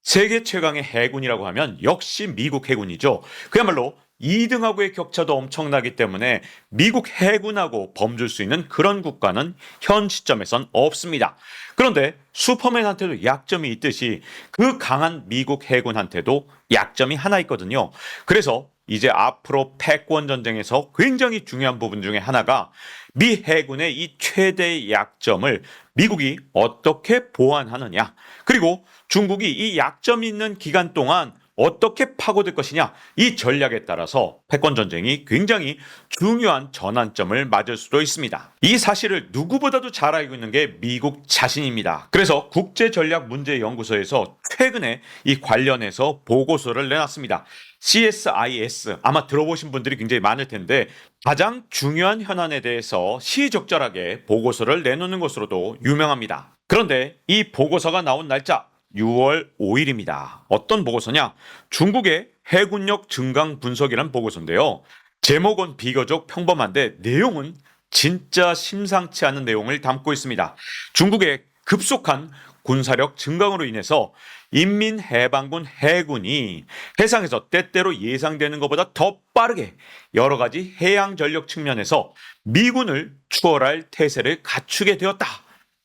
세계 최강의 해군이라고 하면 역시 미국 해군이죠. 그야말로 2등하고의 격차도 엄청나기 때문에 미국 해군하고 범줄 수 있는 그런 국가는 현 시점에선 없습니다. 그런데 슈퍼맨한테도 약점이 있듯이 그 강한 미국 해군한테도 약점이 하나 있거든요. 그래서 이제 앞으로 패권 전쟁에서 굉장히 중요한 부분 중에 하나가 미 해군의 이 최대의 약점을 미국이 어떻게 보완하느냐, 그리고 중국이 이 약점이 있는 기간 동안 어떻게 파고들 것이냐, 이 전략에 따라서 패권 전쟁이 굉장히 중요한 전환점을 맞을 수도 있습니다. 이 사실을 누구보다도 잘 알고 있는 게 미국 자신입니다. 그래서 국제전략문제연구소에서 최근에 이 관련해서 보고서를 내놨습니다. CSIS, 아마 들어보신 분들이 굉장히 많을 텐데 가장 중요한 현안에 대해서 시의적절하게 보고서를 내놓는 것으로도 유명합니다. 그런데 이 보고서가 나온 날짜 6월 5일입니다. 어떤 보고서냐? 중국의 해군력 증강 분석이란 보고서인데요. 제목은 비교적 평범한데 내용은 진짜 심상치 않은 내용을 담고 있습니다. 중국의 급속한 군사력 증강으로 인해서 인민해방군 해군이 해상에서 때때로 예상되는 것보다 더 빠르게 여러 가지 해양 전력 측면에서 미군을 추월할 태세를 갖추게 되었다.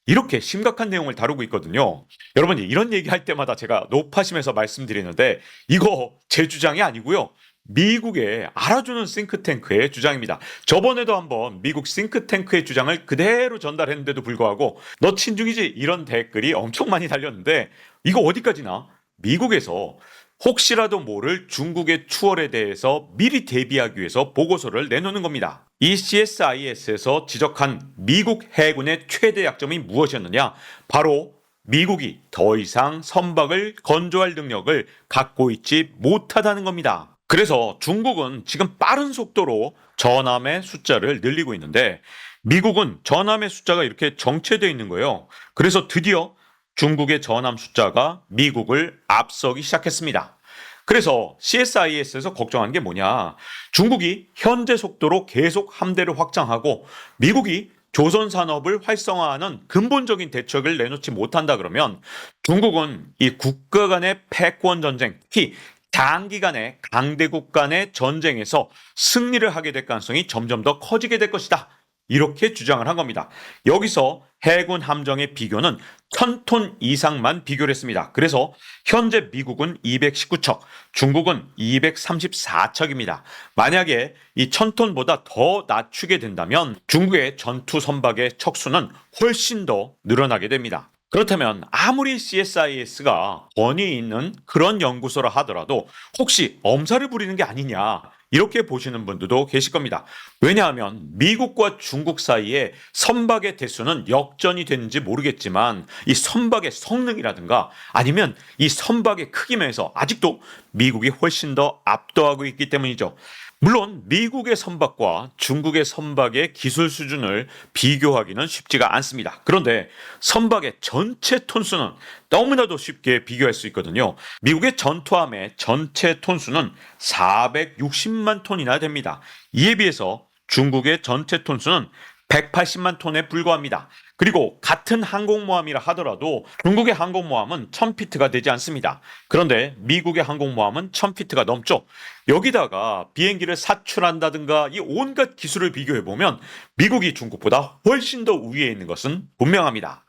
이렇게 심각한 내용을 다루고 있거든요. 여러분, 이런 얘기할 때마다 제가 높아심에서 말씀드리는데 이거 제 주장이 아니고요. 미국의 알아주는 싱크탱크의 주장입니다. 저번에도 한번 미국 싱크탱크의 주장을 그대로 전달했는데도 불구하고 너 친중이지? 이런 댓글이 엄청 많이 달렸는데 이거 어디까지나 미국에서 혹시라도 모를 중국의 추월에 대해서 미리 대비하기 위해서 보고서를 내놓는 겁니다. 이 CSIS에서 지적한 미국 해군의 최대 약점이 무엇이었느냐? 바로 미국이 더 이상 선박을 건조할 능력을 갖고 있지 못하다는 겁니다. 그래서 중국은 지금 빠른 속도로 전함의 숫자를 늘리고 있는데 미국은 전함의 숫자가 이렇게 정체되어 있는 거예요. 그래서 드디어 중국의 전함 숫자가 미국을 앞서기 시작했습니다. 그래서 CSIS에서 걱정한 게 뭐냐? 중국이 현재 속도로 계속 함대를 확장하고 미국이 조선 산업을 활성화하는 근본적인 대책을 내놓지 못한다 그러면 중국은 이 국가 간의 패권 전쟁, 특히 장기간의 강대국 간의 전쟁에서 승리를 하게 될 가능성이 점점 더 커지게 될 것이다. 이렇게 주장을 한 겁니다. 여기서 해군 함정의 비교는 1000톤 이상만 비교를 했습니다. 그래서 현재 미국은 219척, 중국은 234척입니다. 만약에 이 1000톤보다 더 낮추게 된다면 중국의 전투 선박의 척수는 훨씬 더 늘어나게 됩니다. 그렇다면 아무리 CSIS가 권위 있는 그런 연구소라 하더라도 혹시 엄살을 부리는 게 아니냐, 이렇게 보시는 분들도 계실 겁니다. 왜냐하면 미국과 중국 사이에 선박의 대수는 역전이 되는지 모르겠지만 이 선박의 성능이라든가 아니면 이 선박의 크기면에서 아직도 미국이 훨씬 더 압도하고 있기 때문이죠. 물론 미국의 선박과 중국의 선박의 기술 수준을 비교하기는 쉽지가 않습니다. 그런데 선박의 전체 톤수는 너무나도 쉽게 비교할 수 있거든요. 미국의 전투함의 전체 톤수는 460만 톤이나 됩니다. 이에 비해서 중국의 전체 톤수는 180만 톤에 불과합니다. 그리고 같은 항공모함이라 하더라도 중국의 항공모함은 1000피트가 되지 않습니다. 그런데 미국의 항공모함은 1000피트가 넘죠. 여기다가 비행기를 사출한다든가 이 온갖 기술을 비교해보면 미국이 중국보다 훨씬 더 우위에 있는 것은 분명합니다.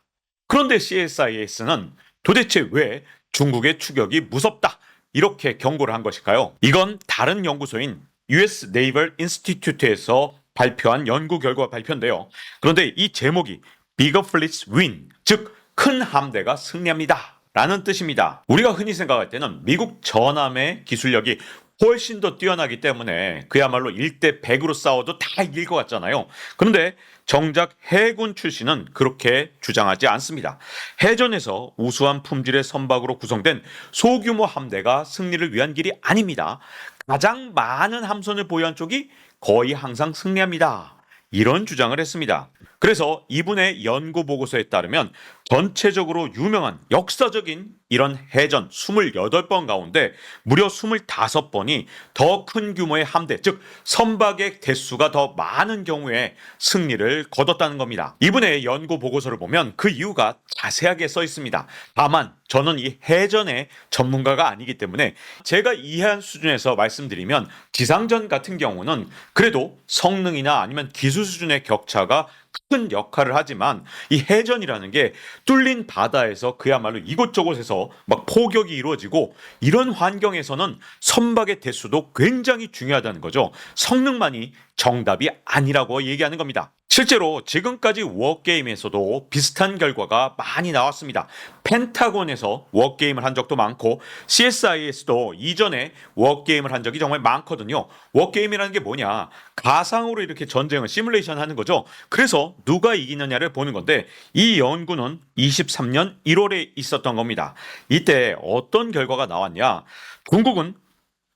그런데 CSIS는 도대체 왜 중국의 추격이 무섭다, 이렇게 경고를 한 것일까요? 이건 다른 연구소인 US Naval Institute에서 발표한 연구 결과 발표인데요. 그런데 이 제목이 Bigger Fleets Win, 즉 큰 함대가 승리합니다 라는 뜻입니다. 우리가 흔히 생각할 때는 미국 전함의 기술력이 훨씬 더 뛰어나기 때문에 그야말로 1대 100으로 싸워도 다 이길 것 같잖아요. 그런데 정작 해군 출신은 그렇게 주장하지 않습니다. 해전에서 우수한 품질의 선박으로 구성된 소규모 함대가 승리를 위한 길이 아닙니다. 가장 많은 함선을 보유한 쪽이 거의 항상 승리합니다. 이런 주장을 했습니다. 그래서 이분의 연구 보고서에 따르면 전체적으로 유명한 역사적인 이런 해전 28번 가운데 무려 25번이 더 큰 규모의 함대, 즉 선박의 대수가 더 많은 경우에 승리를 거뒀다는 겁니다. 이분의 연구 보고서를 보면 그 이유가 자세하게 써 있습니다. 다만 저는 이 해전의 전문가가 아니기 때문에 제가 이해한 수준에서 말씀드리면, 지상전 같은 경우는 그래도 성능이나 아니면 기술 수준의 격차가 큰 역할을 하지만, 이 해전이라는 게 뚫린 바다에서 그야말로 이곳저곳에서 막 포격이 이루어지고, 이런 환경에서는 선박의 대수도 굉장히 중요하다는 거죠. 성능만이 정답이 아니라고 얘기하는 겁니다. 실제로 지금까지 워게임에서도 비슷한 결과가 많이 나왔습니다. 펜타곤에서 워게임을 한 적도 많고, CSI에서도 이전에 워게임을 한 적이 정말 많거든요. 워게임이라는 게 뭐냐? 가상으로 이렇게 전쟁을 시뮬레이션 하는 거죠. 그래서 누가 이기느냐를 보는 건데, 이 연구는 23년 1월에 있었던 겁니다. 이때 어떤 결과가 나왔냐? 중국은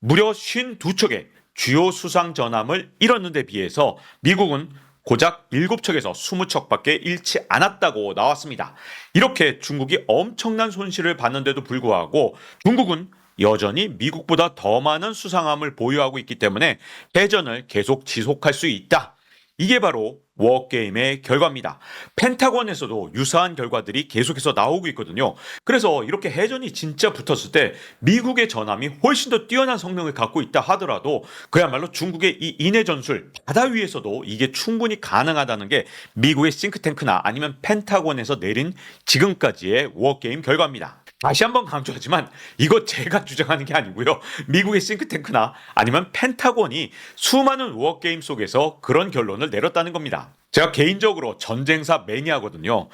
무려 52척의 주요 수상 전함을 잃었는 데 비해서 미국은 고작 7척에서 20척밖에 잃지 않았다고 나왔습니다. 이렇게 중국이 엄청난 손실을 봤는데도 불구하고 중국은 여전히 미국보다 더 많은 수상함을 보유하고 있기 때문에 해전을 계속 지속할 수 있다. 이게 바로 워게임의 결과입니다. 펜타곤에서도 유사한 결과들이 계속해서 나오고 있거든요. 그래서 이렇게 해전이 진짜 붙었을 때 미국의 전함이 훨씬 더 뛰어난 성능을 갖고 있다 하더라도, 그야말로 중국의 이 인해 전술, 바다 위에서도 이게 충분히 가능하다는 게 미국의 싱크탱크나 아니면 펜타곤에서 내린 지금까지의 워게임 결과입니다. 다시 한번 강조하지만 이거 제가 주장하는 게 아니고요. 미국의 싱크탱크나 아니면 펜타곤이 수많은 워게임 속에서 그런 결론을 내렸다는 겁니다. 제가 개인적으로 전쟁사 매니아거든요.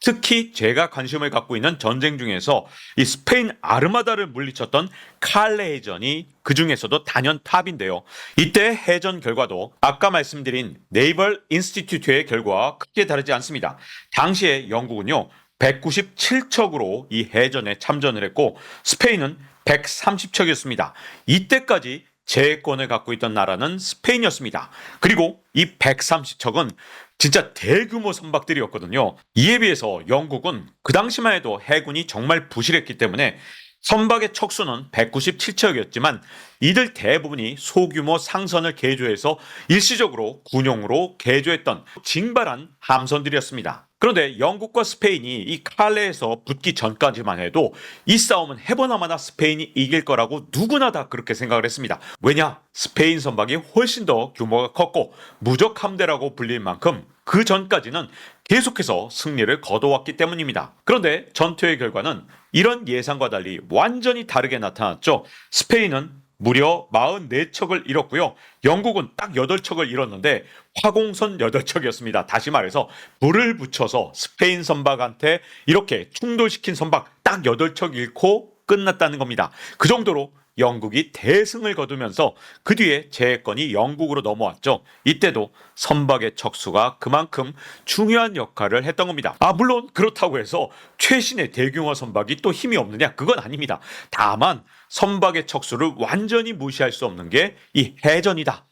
특히 제가 관심을 갖고 있는 전쟁 중에서 이 스페인 아르마다를 물리쳤던 칼레 해전이 그 중에서도 단연 탑인데요. 이때 해전 결과도 아까 말씀드린 네이벌 인스티튜트의 결과와 크게 다르지 않습니다. 당시에 영국은요 197척으로 이 해전에 참전을 했고, 스페인은 130척이었습니다. 이때까지 제해권을 갖고 있던 나라는 스페인이었습니다. 그리고 이 130척은 진짜 대규모 선박들이었거든요. 이에 비해서 영국은 그 당시만 해도 해군이 정말 부실했기 때문에 선박의 척수는 197척이었지만 이들 대부분이 소규모 상선을 개조해서 일시적으로 군용으로 개조했던 징발한 함선들이었습니다. 그런데 영국과 스페인이 이 칼레에서 붙기 전까지만 해도 이 싸움은 해보나마나 스페인이 이길 거라고 누구나 다 그렇게 생각을 했습니다. 왜냐? 스페인 선박이 훨씬 더 규모가 컸고 무적 함대라고 불릴 만큼 그 전까지는 계속해서 승리를 거둬왔기 때문입니다. 그런데 전투의 결과는 이런 예상과 달리 완전히 다르게 나타났죠. 스페인은 무려 44척을 잃었고요. 영국은 딱 8척을 잃었는데 화공선 8척이었습니다. 다시 말해서 불을 붙여서 스페인 선박한테 이렇게 충돌시킨 선박 딱 8척 잃고 끝났다는 겁니다. 그 정도로 영국이 대승을 거두면서 그 뒤에 제해권이 영국으로 넘어왔죠. 이때도 선박의 척수가 그만큼 중요한 역할을 했던 겁니다. 물론 그렇다고 해서 최신의 대규모 선박이 또 힘이 없느냐? 그건 아닙니다. 다만 선박의 척수를 완전히 무시할 수 없는 게 이 해전이다.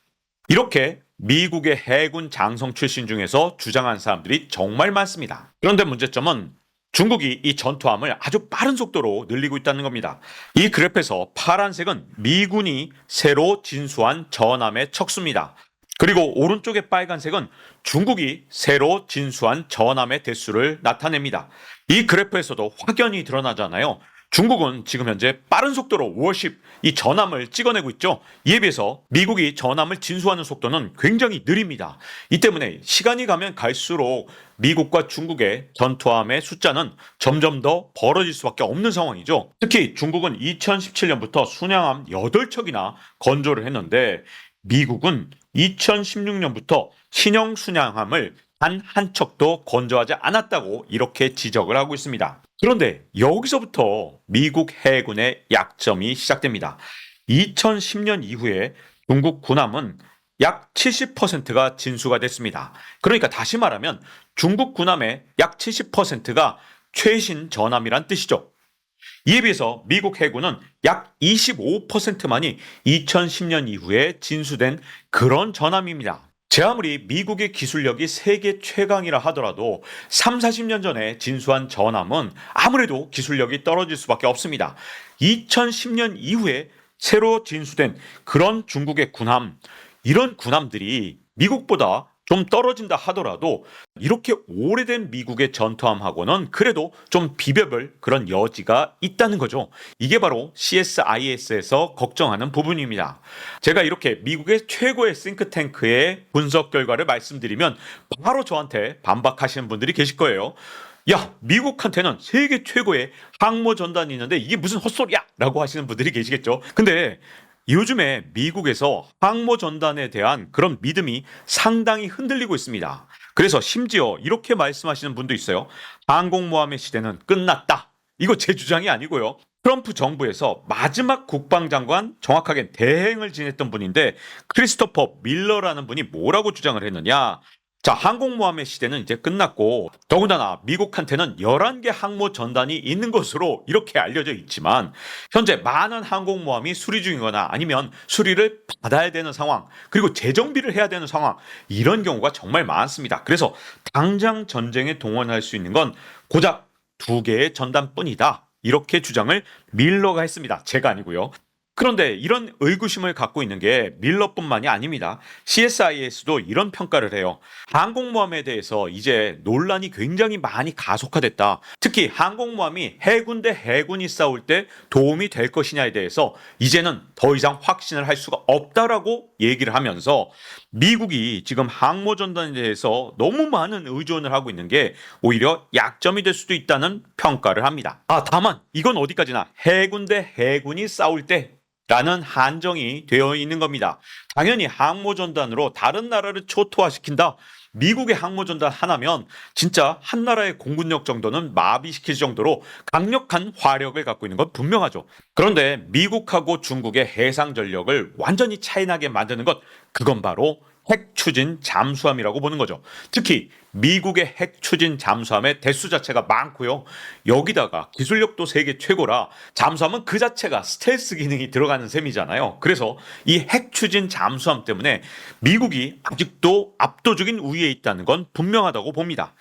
이렇게 미국의 해군 장성 출신 중에서 주장한 사람들이 정말 많습니다. 그런데 문제점은 중국이 이 전투함을 아주 빠른 속도로 늘리고 있다는 겁니다. 이 그래프에서 파란색은 미군이 새로 진수한 전함의 척수입니다. 그리고 오른쪽의 빨간색은 중국이 새로 진수한 전함의 대수를 나타냅니다. 이 그래프에서도 확연히 드러나잖아요. 중국은 지금 현재 빠른 속도로 워십, 이 전함을 찍어내고 있죠. 이에 비해서 미국이 전함을 진수하는 속도는 굉장히 느립니다. 이 때문에 시간이 가면 갈수록 미국과 중국의 전투함의 숫자는 점점 더 벌어질 수밖에 없는 상황이죠. 특히 중국은 2017년부터 순양함 8척이나 건조를 했는데 미국은 2016년부터 신형 순양함을 단 한 척도 건조하지 않았다고 이렇게 지적을 하고 있습니다. 그런데 여기서부터 미국 해군의 약점이 시작됩니다. 2010년 이후에 중국 군함은 약 70%가 진수가 됐습니다. 그러니까 다시 말하면 중국 군함의 약 70%가 최신 전함이란 뜻이죠. 이에 비해서 미국 해군은 약 25%만이 2010년 이후에 진수된 그런 전함입니다. 제 아무리 미국의 기술력이 세계 최강이라 하더라도 3, 40년 전에 진수한 전함은 아무래도 기술력이 떨어질 수밖에 없습니다. 2010년 이후에 새로 진수된 그런 중국의 군함, 이런 군함들이 미국보다 좀 떨어진다 하더라도 이렇게 오래된 미국의 전투함하고는 그래도 좀 비벼볼 그런 여지가 있다는 거죠. 이게 바로 CSIS에서 걱정하는 부분입니다. 제가 이렇게 미국의 최고의 싱크탱크의 분석 결과를 말씀드리면 바로 저한테 반박하시는 분들이 계실 거예요. 야, 미국한테는 세계 최고의 항모 전단이 있는데 이게 무슨 헛소리야! 라고 하시는 분들이 계시겠죠. 근데 요즘에 미국에서 항모 전단에 대한 그런 믿음이 상당히 흔들리고 있습니다. 그래서 심지어 이렇게 말씀하시는 분도 있어요. 항공모함의 시대는 끝났다. 이거 제 주장이 아니고요. 트럼프 정부에서 마지막 국방장관, 정확하게 대행을 지냈던 분인데 크리스토퍼 밀러라는 분이 뭐라고 주장을 했느냐? 자, 항공모함의 시대는 이제 끝났고 더군다나 미국한테는 11개 항모 전단이 있는 것으로 이렇게 알려져 있지만 현재 많은 항공모함이 수리 중이거나 아니면 수리를 받아야 되는 상황, 그리고 재정비를 해야 되는 상황, 이런 경우가 정말 많습니다. 그래서 당장 전쟁에 동원할 수 있는 건 고작 2개의 전단뿐이다. 이렇게 주장을 밀러가 했습니다. 제가 아니고요. 그런데 이런 의구심을 갖고 있는 게 밀러뿐만이 아닙니다. CSIS도 이런 평가를 해요. 항공모함에 대해서 이제 논란이 굉장히 많이 가속화됐다. 특히 항공모함이 해군 대 해군이 싸울 때 도움이 될 것이냐에 대해서 이제는 더 이상 확신을 할 수가 없다라고 얘기를 하면서 미국이 지금 항모전단에 대해서 너무 많은 의존을 하고 있는 게 오히려 약점이 될 수도 있다는 평가를 합니다. 다만 이건 어디까지나 해군 대 해군이 싸울 때 라는 한정이 되어 있는 겁니다. 당연히 항모전단으로 다른 나라를 초토화시킨다. 미국의 항모전단 하나면 진짜 한 나라의 공군력 정도는 마비시킬 정도로 강력한 화력을 갖고 있는 건 분명하죠. 그런데 미국하고 중국의 해상 전력을 완전히 차이나게 만드는 것, 그건 바로 핵 추진 잠수함이라고 보는 거죠. 특히 미국의 핵 추진 잠수함의 대수 자체가 많고요. 여기다가 기술력도 세계 최고라 잠수함은 그 자체가 스텔스 기능이 들어가는 셈이잖아요. 그래서 이 핵 추진 잠수함 때문에 미국이 아직도 압도적인 우위에 있다는 건 분명하다고 봅니다.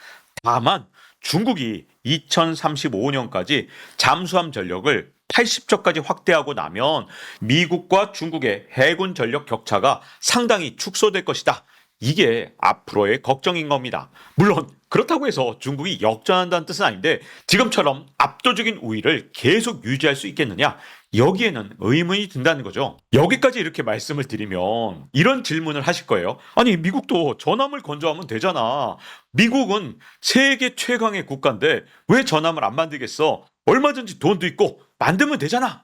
다만 중국이 2035년까지 잠수함 전력을 80척까지 확대하고 나면 미국과 중국의 해군 전력 격차가 상당히 축소될 것이다. 이게 앞으로의 걱정인 겁니다. 물론 그렇다고 해서 중국이 역전한다는 뜻은 아닌데 지금처럼 압도적인 우위를 계속 유지할 수 있겠느냐? 여기에는 의문이 든다는 거죠. 여기까지 이렇게 말씀을 드리면 이런 질문을 하실 거예요. 아니, 미국도 전함을 건조하면 되잖아. 미국은 세계 최강의 국가인데 왜 전함을 안 만들겠어? 얼마든지 돈도 있고 만들면 되잖아.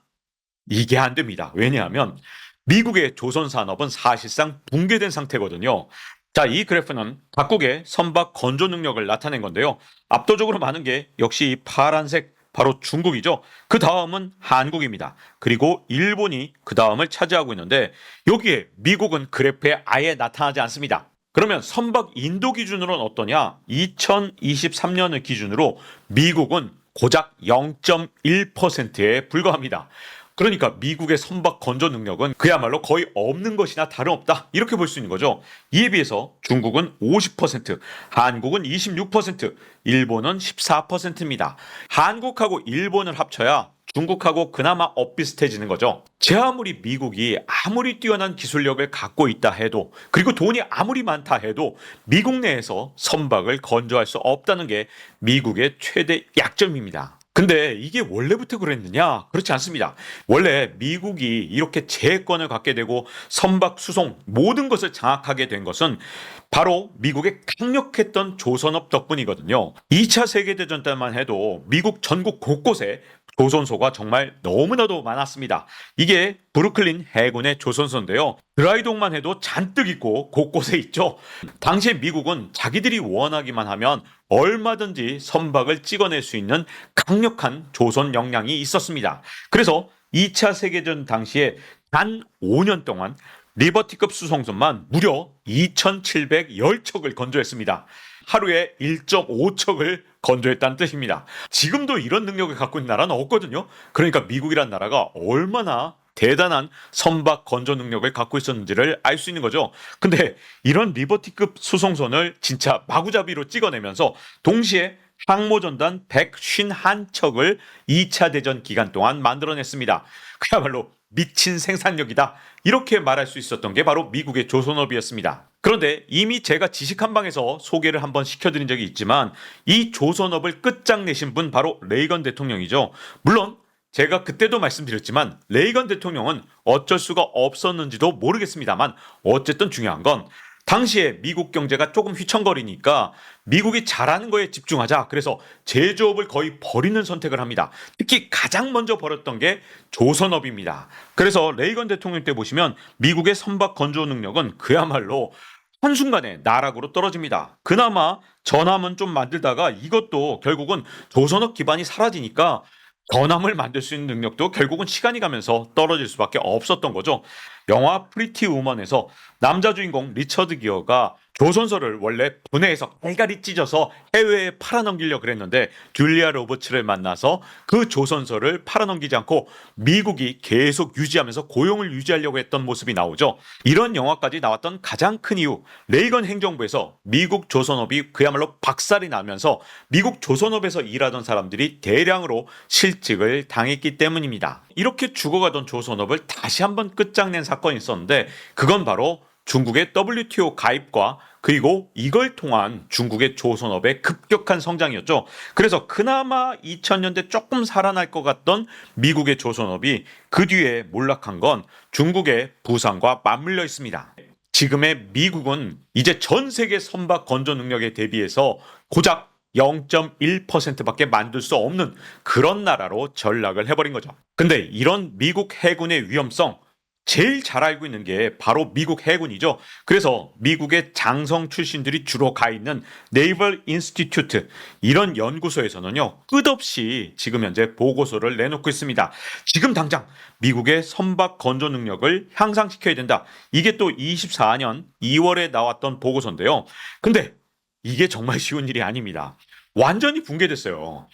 이게 안 됩니다. 왜냐하면 미국의 조선 산업은 사실상 붕괴된 상태거든요. 자, 이 그래프는 각국의 선박 건조 능력을 나타낸 건데요. 압도적으로 많은 게 역시 이 파란색 바로 중국이죠. 그 다음은 한국입니다. 그리고 일본이 그 다음을 차지하고 있는데 여기에 미국은 그래프에 아예 나타나지 않습니다. 그러면 선박 인도 기준으로는 어떠냐? 2023년을 기준으로 미국은 고작 0.1%에 불과합니다. 그러니까 미국의 선박 건조 능력은 그야말로 거의 없는 것이나 다름없다. 이렇게 볼 수 있는 거죠. 이에 비해서 중국은 50%, 한국은 26%, 일본은 14%입니다. 한국하고 일본을 합쳐야 중국하고 그나마 엇비슷해지는 거죠. 제 아무리 미국이 아무리 뛰어난 기술력을 갖고 있다 해도 그리고 돈이 아무리 많다 해도 미국 내에서 선박을 건조할 수 없다는 게 미국의 최대 약점입니다. 근데 이게 원래부터 그랬느냐? 그렇지 않습니다. 원래 미국이 이렇게 제해권을 갖게 되고 선박 수송 모든 것을 장악하게 된 것은 바로 미국의 강력했던 조선업 덕분이거든요. 2차 세계대전 때만 해도 미국 전국 곳곳에 조선소가 정말 너무나도 많았습니다. 이게 브루클린 해군의 조선소인데요. 드라이독만 해도 잔뜩 있고 곳곳에 있죠. 당시에 미국은 자기들이 원하기만 하면 얼마든지 선박을 찍어낼 수 있는 강력한 조선 역량이 있었습니다. 그래서 2차 세계대전 당시에 단 5년 동안 리버티급 수송선만 무려 2,710척을 건조했습니다. 하루에 1.5척을 건조했다는 뜻입니다. 지금도 이런 능력을 갖고 있는 나라는 없거든요. 그러니까 미국이란 나라가 얼마나 대단한 선박 건조 능력을 갖고 있었는지를 알 수 있는 거죠. 근데 이런 리버티급 수송선을 진짜 마구잡이로 찍어내면서 동시에 항모전단 151척을 2차 대전 기간 동안 만들어냈습니다. 그야말로 미친 생산력이다. 이렇게 말할 수 있었던 게 바로 미국의 조선업이었습니다. 그런데 이미 제가 지식한방에서 소개를 한번 시켜드린 적이 있지만 이 조선업을 끝장내신 분 바로 레이건 대통령이죠. 물론 제가 그때도 말씀드렸지만 레이건 대통령은 어쩔 수가 없었는지도 모르겠습니다만 어쨌든 중요한 건 당시에 미국 경제가 조금 휘청거리니까 미국이 잘하는 거에 집중하자. 그래서 제조업을 거의 버리는 선택을 합니다. 특히 가장 먼저 버렸던 게 조선업입니다. 그래서 레이건 대통령 때 보시면 미국의 선박 건조 능력은 그야말로 한순간에 나락으로 떨어집니다. 그나마 전함은 좀 만들다가 이것도 결국은 조선업 기반이 사라지니까 전함을 만들 수 있는 능력도 결국은 시간이 가면서 떨어질 수밖에 없었던 거죠. 영화 프리티 우먼에서 남자 주인공 리처드 기어가 조선소를 원래 분해해서 갈갈이 찢어서 해외에 팔아넘기려고 그랬는데 듀리아 로버츠를 만나서 그 조선소를 팔아넘기지 않고 미국이 계속 유지하면서 고용을 유지하려고 했던 모습이 나오죠. 이런 영화까지 나왔던 가장 큰 이유, 레이건 행정부에서 미국 조선업이 그야말로 박살이 나면서 미국 조선업에서 일하던 사람들이 대량으로 실직을 당했기 때문입니다. 이렇게 죽어가던 조선업을 다시 한번 끝장낸 사건이 있었는데 그건 바로 중국의 WTO 가입과 그리고 이걸 통한 중국의 조선업의 급격한 성장이었죠. 그래서 그나마 2000년대 조금 살아날 것 같던 미국의 조선업이 그 뒤에 몰락한 건 중국의 부상과 맞물려 있습니다. 지금의 미국은 이제 전 세계 선박 건조 능력에 대비해서 고작 0.1%밖에 만들 수 없는 그런 나라로 전락을 해버린 거죠. 근데 이런 미국 해군의 위험성 제일 잘 알고 있는 게 바로 미국 해군이죠. 그래서 미국의 장성 출신들이 주로 가 있는 네이벌 인스티튜트 이런 연구소에서는요 끝없이 지금 현재 보고서를 내놓고 있습니다. 지금 당장 미국의 선박 건조 능력을 향상시켜야 된다. 이게 또 24년 2월에 나왔던 보고서인데요. 근데 이게 정말 쉬운 일이 아닙니다. 완전히 붕괴됐어요.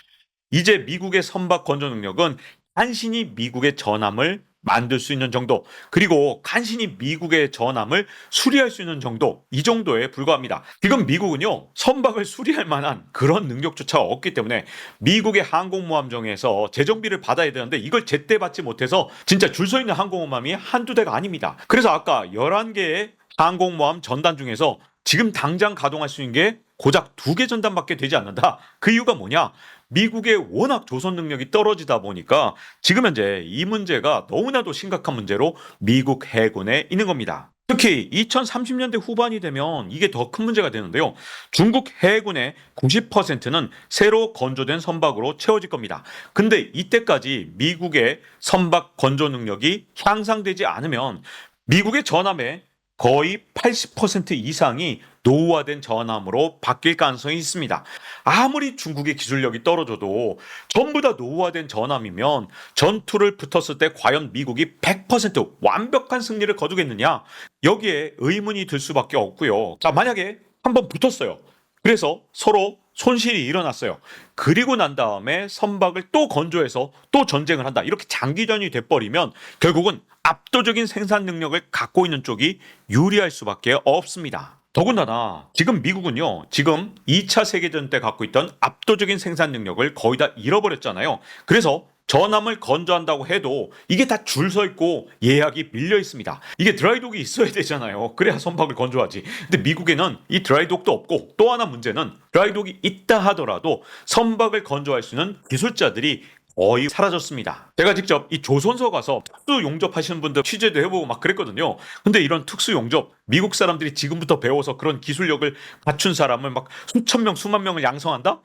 이제 미국의 선박 건조 능력은 간신히 미국의 전함을 만들 수 있는 정도, 그리고 간신히 미국의 전함을 수리할 수 있는 정도, 이 정도에 불과합니다. 지금 미국은요, 선박을 수리할 만한 그런 능력조차 없기 때문에 미국의 항공모함정에서 재정비를 받아야 되는데 이걸 제때 받지 못해서 진짜 줄 서 있는 항공모함이 한두 대가 아닙니다. 그래서 아까 11개의 항공모함 전단 중에서 지금 당장 가동할 수 있는 게 고작 2개 전단밖에 되지 않는다. 그 이유가 뭐냐? 미국의 워낙 조선 능력이 떨어지다 보니까 지금 현재 이 문제가 너무나도 심각한 문제로 미국 해군에 있는 겁니다. 특히 2030년대 후반이 되면 이게 더 큰 문제가 되는데요. 중국 해군의 90%는 새로 건조된 선박으로 채워질 겁니다. 근데 이때까지 미국의 선박 건조 능력이 향상되지 않으면 미국의 전함의 거의 80% 이상이 노후화된 전함으로 바뀔 가능성이 있습니다. 아무리 중국의 기술력이 떨어져도 전부 다 노후화된 전함이면 전투를 붙었을 때 과연 미국이 100% 완벽한 승리를 거두겠느냐? 여기에 의문이 들 수밖에 없고요. 자, 만약에 한번 붙었어요. 그래서 서로 손실이 일어났어요. 그리고 난 다음에 선박을 또 건조해서 또 전쟁을 한다. 이렇게 장기전이 돼버리면 결국은 압도적인 생산 능력을 갖고 있는 쪽이 유리할 수밖에 없습니다. 더군다나 지금 미국은요. 지금 2차 세계대전 때 갖고 있던 압도적인 생산 능력을 거의 다 잃어버렸잖아요. 그래서 전함을 건조한다고 해도 이게 다 줄 서 있고 예약이 밀려 있습니다. 이게 드라이독이 있어야 되잖아요. 그래야 선박을 건조하지. 근데 미국에는 이 드라이독도 없고 또 하나 문제는 드라이독이 있다 하더라도 선박을 건조할 수 있는 기술자들이 거의 사라졌습니다. 제가 직접 이 조선소 가서 특수 용접하시는 분들 취재도 해보고 막 그랬거든요. 근데 이런 특수 용접, 미국 사람들이 지금부터 배워서 그런 기술력을 갖춘 사람을 막 수천 명, 수만 명을 양성한다?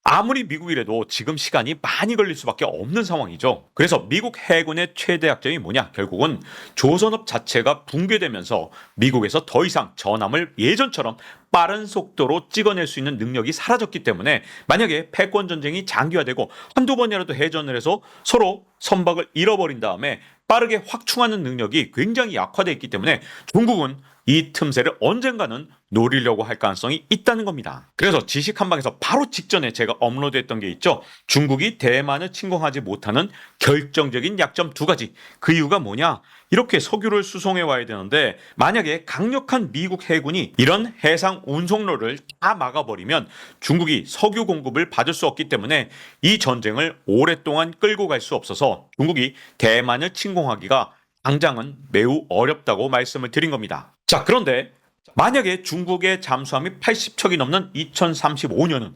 아무리 미국이라도 지금 시간이 많이 걸릴 수밖에 없는 상황이죠. 그래서 미국 해군의 최대 약점이 뭐냐? 결국은 조선업 자체가 붕괴되면서 미국에서 더 이상 전함을 예전처럼 빠른 속도로 찍어낼 수 있는 능력이 사라졌기 때문에 만약에 패권 전쟁이 장기화되고 한두 번이라도 해전을 해서 서로 선박을 잃어버린 다음에 빠르게 확충하는 능력이 굉장히 약화되어 있기 때문에 중국은 이 틈새를 언젠가는 노리려고 할 가능성이 있다는 겁니다. 그래서 지식 한방에서 바로 직전에 제가 업로드했던 게 있죠. 중국이 대만을 침공하지 못하는 결정적인 약점 두 가지. 그 이유가 뭐냐? 이렇게 석유를 수송해 와야 되는데 만약에 강력한 미국 해군이 이런 해상 운송로를 다 막아버리면 중국이 석유 공급을 받을 수 없기 때문에 이 전쟁을 오랫동안 끌고 갈 수 없어서 중국이 대만을 침공하기가 당장은 매우 어렵다고 말씀을 드린 겁니다. 자, 그런데 만약에 중국의 잠수함이 80척이 넘는 2035년은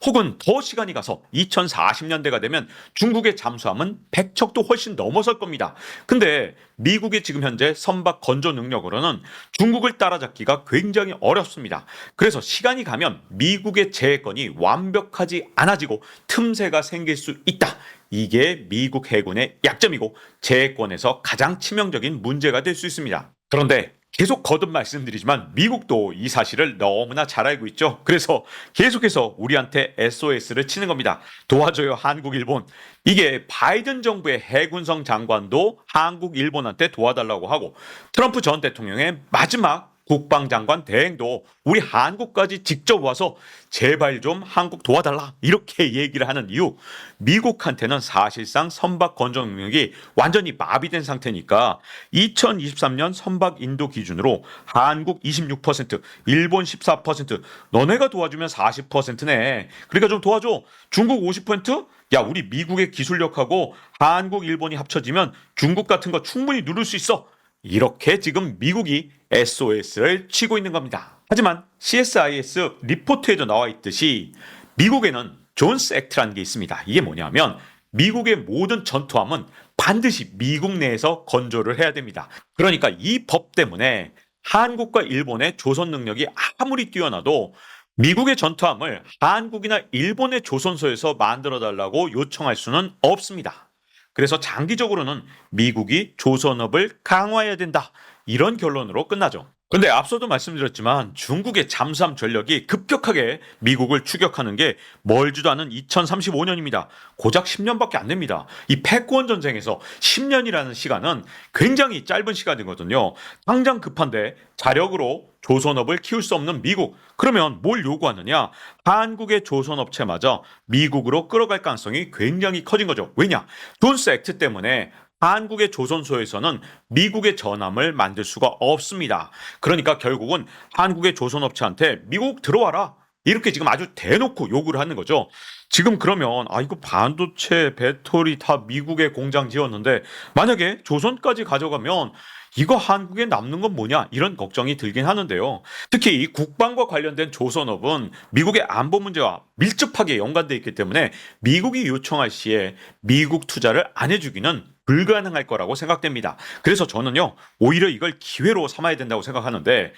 혹은 더 시간이 가서 2040년대가 되면 중국의 잠수함은 100척도 훨씬 넘어설 겁니다. 근데 미국의 지금 현재 선박 건조 능력으로는 중국을 따라잡기가 굉장히 어렵습니다. 그래서 시간이 가면 미국의 제해권이 완벽하지 않아지고 틈새가 생길 수 있다. 이게 미국 해군의 약점이고 제해권에서 가장 치명적인 문제가 될 수 있습니다. 그런데 계속 거듭 말씀드리지만 미국도 이 사실을 너무나 잘 알고 있죠. 그래서 계속해서 우리한테 SOS를 치는 겁니다. 도와줘요, 한국, 일본. 이게 바이든 정부의 해군성 장관도 한국, 일본한테 도와달라고 하고 트럼프 전 대통령의 마지막 국방장관 대행도 우리 한국까지 직접 와서 제발 좀 한국 도와달라 이렇게 얘기를 하는 이유, 미국한테는 사실상 선박 건조 능력이 완전히 마비된 상태니까 2023년 선박 인도 기준으로 한국 26%, 일본 14%, 너네가 도와주면 40%네. 그러니까 좀 도와줘. 중국 50%? 야, 우리 미국의 기술력하고 한국, 일본이 합쳐지면 중국 같은 거 충분히 누를 수 있어. 이렇게 지금 미국이 SOS를 치고 있는 겁니다. 하지만 CSIS 리포트에도 나와 있듯이 미국에는 존스 액트라는 게 있습니다. 이게 뭐냐면 미국의 모든 전투함은 반드시 미국 내에서 건조를 해야 됩니다. 그러니까 이 법 때문에 한국과 일본의 조선 능력이 아무리 뛰어나도 미국의 전투함을 한국이나 일본의 조선소에서 만들어 달라고 요청할 수는 없습니다. 그래서 장기적으로는 미국이 조선업을 강화해야 된다. 이런 결론으로 끝나죠. 근데 앞서도 말씀드렸지만 중국의 잠수함 전력이 급격하게 미국을 추격하는 게 멀지도 않은 2035년입니다. 고작 10년밖에 안 됩니다. 이 패권 전쟁에서 10년이라는 시간은 굉장히 짧은 시간이거든요. 당장 급한데 자력으로 조선업을 키울 수 없는 미국. 그러면 뭘 요구하느냐? 한국의 조선업체마저 미국으로 끌어갈 가능성이 굉장히 커진 거죠. 왜냐? 존스 액트 때문에 한국의 조선소에서는 미국의 전함을 만들 수가 없습니다. 그러니까 결국은 한국의 조선업체한테 미국 들어와라. 이렇게 지금 아주 대놓고 요구를 하는 거죠. 지금 그러면 이거 반도체, 배터리 다 미국에 공장 지었는데 만약에 조선까지 가져가면 이거 한국에 남는 건 뭐냐? 이런 걱정이 들긴 하는데요. 특히 이 국방과 관련된 조선업은 미국의 안보 문제와 밀접하게 연관되어 있기 때문에 미국이 요청할 시에 미국 투자를 안 해주기는 불가능할 거라고 생각됩니다. 그래서 저는요, 오히려 이걸 기회로 삼아야 된다고 생각하는데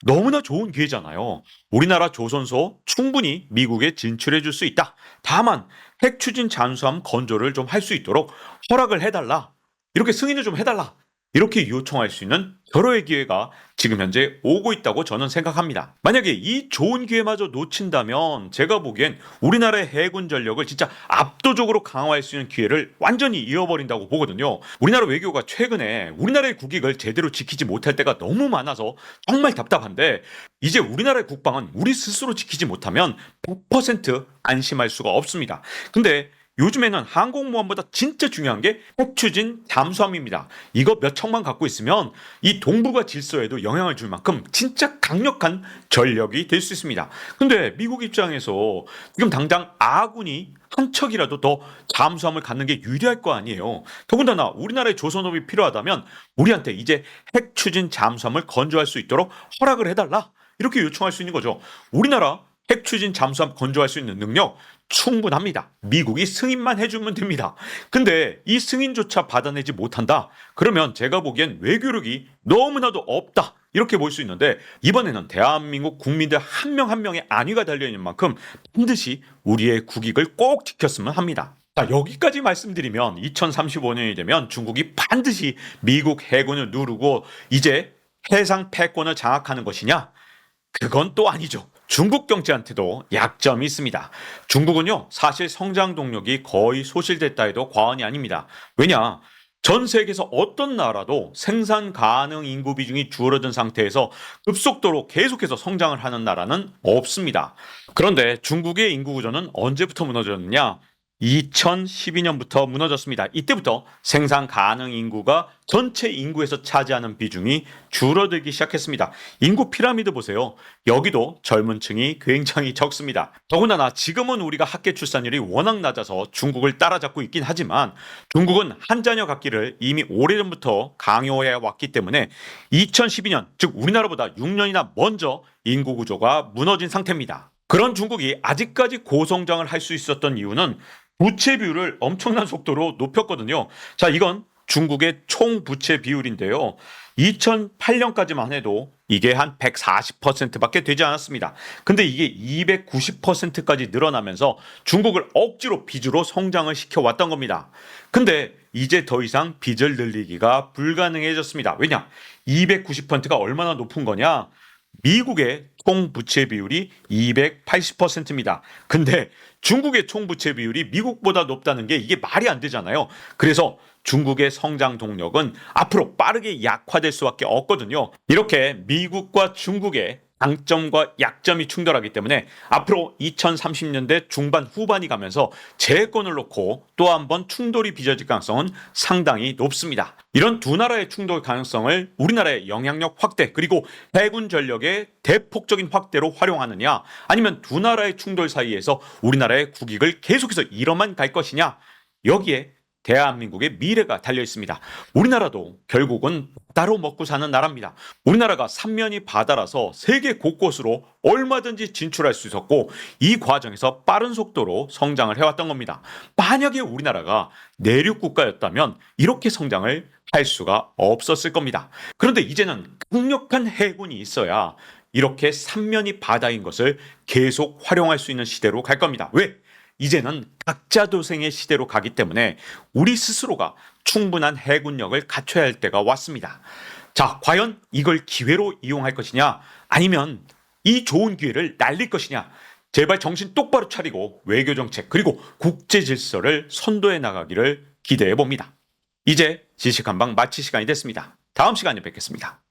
너무나 좋은 기회잖아요. 우리나라 조선소 충분히 미국에 진출해 줄 수 있다. 다만 핵 추진 잠수함 건조를 좀 할 수 있도록 허락을 해달라. 이렇게 승인을 좀 해달라. 이렇게 요청할 수 있는 결호의 기회가 지금 현재 오고 있다고 저는 생각합니다. 만약에 이 좋은 기회마저 놓친다면 제가 보기엔 우리나라의 해군 전력을 진짜 압도적으로 강화할 수 있는 기회를 완전히 잃어버린다고 보거든요. 우리나라 외교가 최근에 우리나라의 국익을 제대로 지키지 못할 때가 너무 많아서 정말 답답한데 이제 우리나라의 국방은 우리 스스로 지키지 못하면 100% 안심할 수가 없습니다. 근데 요즘에는 항공모함보다 진짜 중요한 게 핵추진 잠수함입니다. 이거 몇 척만 갖고 있으면 이 동북아 질서에도 영향을 줄 만큼 진짜 강력한 전력이 될 수 있습니다. 근데 미국 입장에서 지금 당장 아군이 한 척이라도 더 잠수함을 갖는 게 유리할 거 아니에요. 더군다나 우리나라의 조선업이 필요하다면 우리한테 이제 핵추진 잠수함을 건조할 수 있도록 허락을 해달라. 이렇게 요청할 수 있는 거죠. 우리나라 핵추진 잠수함 건조할 수 있는 능력 충분합니다. 미국이 승인만 해주면 됩니다. 근데 이 승인조차 받아내지 못한다. 그러면 제가 보기엔 외교력이 너무나도 없다. 이렇게 볼 수 있는데 이번에는 대한민국 국민들 한 명 한 명의 안위가 달려있는 만큼 반드시 우리의 국익을 꼭 지켰으면 합니다. 자, 여기까지 말씀드리면 2035년이 되면 중국이 반드시 미국 해군을 누르고 이제 해상 패권을 장악하는 것이냐? 그건 또 아니죠. 중국 경제한테도 약점이 있습니다. 중국은요, 사실 성장 동력이 거의 소실됐다 해도 과언이 아닙니다. 왜냐? 전 세계에서 어떤 나라도 생산 가능 인구 비중이 줄어든 상태에서 급속도로 계속해서 성장을 하는 나라는 없습니다. 그런데 중국의 인구 구조는 언제부터 무너졌느냐? 2012년부터 무너졌습니다. 이때부터 생산 가능 인구가 전체 인구에서 차지하는 비중이 줄어들기 시작했습니다. 인구 피라미드 보세요. 여기도 젊은 층이 굉장히 적습니다. 더군다나 지금은 우리가 학계 출산율이 워낙 낮아서 중국을 따라잡고 있긴 하지만 중국은 한 자녀 갖기를 이미 오래전부터 강요해 왔기 때문에 2012년, 즉 우리나라보다 6년이나 먼저 인구 구조가 무너진 상태입니다. 그런 중국이 아직까지 고성장을 할 수 있었던 이유는 부채 비율을 엄청난 속도로 높였거든요. 자, 이건 중국의 총 부채 비율인데요. 2008년까지만 해도 이게 한 140%밖에 되지 않았습니다. 근데 이게 290%까지 늘어나면서 중국을 억지로 빚으로 성장을 시켜왔던 겁니다. 근데 이제 더 이상 빚을 늘리기가 불가능해졌습니다. 왜냐? 290%가 얼마나 높은 거냐? 미국의 총부채 비율이 280%입니다. 근데 중국의 총부채 비율이 미국보다 높다는 게 이게 말이 안 되잖아요. 그래서 중국의 성장 동력은 앞으로 빠르게 약화될 수밖에 없거든요. 이렇게 미국과 중국의 장점과 약점이 충돌하기 때문에 앞으로 2030년대 중반 후반이 가면서 재해권을 놓고 또 한 번 충돌이 빚어질 가능성은 상당히 높습니다. 이런 두 나라의 충돌 가능성을 우리나라의 영향력 확대 그리고 해군 전력의 대폭적인 확대로 활용하느냐 아니면 두 나라의 충돌 사이에서 우리나라의 국익을 계속해서 잃어만 갈 것이냐 여기에 대한민국의 미래가 달려 있습니다. 우리나라도 결국은 바다로 먹고 사는 나라입니다. 우리나라가 삼면이 바다라서 세계 곳곳으로 얼마든지 진출할 수 있었고 이 과정에서 빠른 속도로 성장을 해왔던 겁니다. 만약에 우리나라가 내륙 국가였다면 이렇게 성장을 할 수가 없었을 겁니다. 그런데 이제는 강력한 해군이 있어야 이렇게 삼면이 바다인 것을 계속 활용할 수 있는 시대로 갈 겁니다. 왜? 이제는 각자 도생의 시대로 가기 때문에 우리 스스로가 충분한 해군력을 갖춰야 할 때가 왔습니다. 자, 과연 이걸 기회로 이용할 것이냐? 아니면 이 좋은 기회를 날릴 것이냐? 제발 정신 똑바로 차리고 외교정책 그리고 국제 질서를 선도해 나가기를 기대해 봅니다. 이제 지식 한방 마칠 시간이 됐습니다. 다음 시간에 뵙겠습니다.